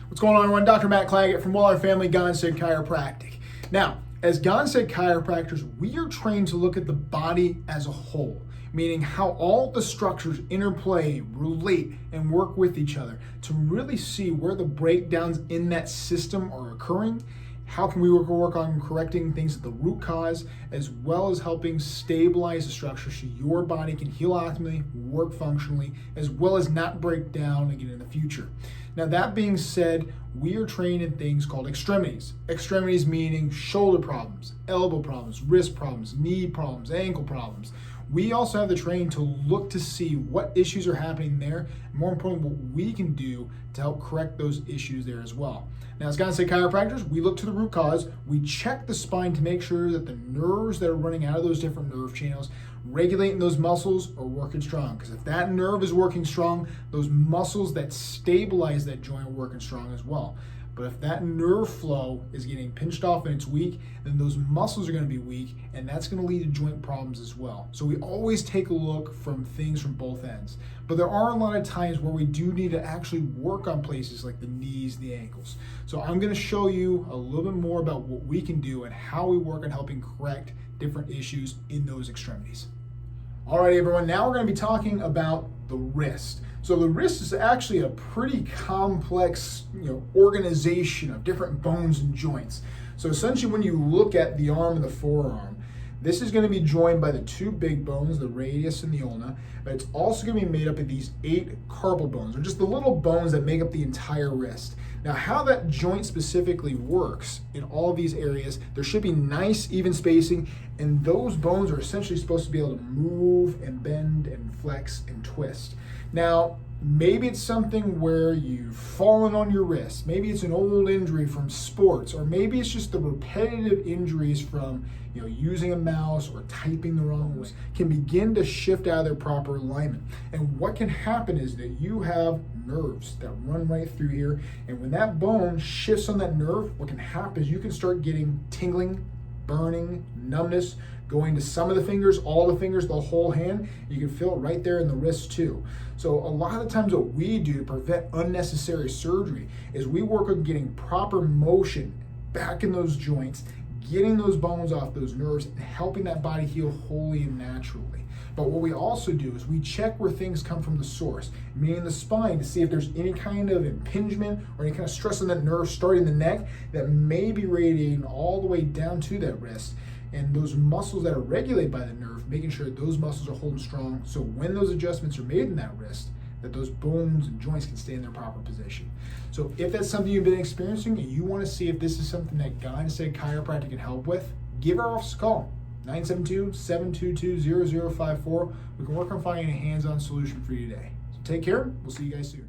What's going on, everyone? Dr. Matt Claggett from Waller Family Gonstead Chiropractic. Now, as Gonstead chiropractors, we are trained to look at the body as a whole, meaning how all the structures interplay, relate, and work with each other to really see where the breakdowns in that system are occurring. How can we work on correcting things at the root cause, as well as helping stabilize the structure so your body can heal optimally, work functionally, as well as not break down again in the future. Now, that being said, we are trained in things called extremities. Extremities meaning shoulder problems, elbow problems, wrist problems, knee problems, ankle problems. We also have the training to look to see what issues are happening there, and more importantly, what we can do to help correct those issues there as well. Now, as Gonstead chiropractors, we look to the root cause. We check the spine to make sure that the nerves that are running out of those different nerve channels, regulating those muscles, are working strong. Because if that nerve is working strong, those muscles that stabilize that joint are working strong as well. But if that nerve flow is getting pinched off and it's weak, then those muscles are going to be weak, and that's going to lead to joint problems as well. So we always take a look from things from both ends. But there are a lot of times where we do need to actually work on places like the knees, the ankles. So I'm going to show you a little bit more about what we can do and how we work on helping correct different issues in those extremities. All right, everyone, now we're going to be talking about the wrist. So the wrist is actually a pretty complex, organization of different bones and joints. So essentially, when you look at the arm and the forearm, this is going to be joined by the two big bones, the radius and the ulna, but it's also going to be made up of these 8 carpal bones, or just the little bones that make up the entire wrist. Now, how that joint specifically works in all of these areas, there should be nice, even spacing, and those bones are essentially supposed to be able to move and bend and flex and twist. Now, maybe it's something where you've fallen on your wrist. Maybe it's an old injury from sports, or maybe it's just the repetitive injuries from using a mouse or typing the wrong way can begin to shift out of their proper alignment. And what can happen is that you have nerves that run right through here, and when that bone shifts on that nerve, what can happen is you can start getting tingling, burning, numbness, going to some of the fingers, all the fingers, the whole hand. You can feel it right there in the wrist too. So a lot of times what we do to prevent unnecessary surgery is we work on getting proper motion back in those joints, getting those bones off those nerves, and helping that body heal wholly and naturally. But what we also do is we check where things come from the source, meaning the spine, to see if there's any kind of impingement or any kind of stress on that nerve starting in the neck that may be radiating all the way down to that wrist. And those muscles that are regulated by the nerve, making sure that those muscles are holding strong, so when those adjustments are made in that wrist, that those bones and joints can stay in their proper position. So if that's something you've been experiencing and you want to see if this is something that Gonstead Chiropractic can help with, give our office a call, 972-722-0054. We can work on finding a hands-on solution for you today. So take care. We'll see you guys soon.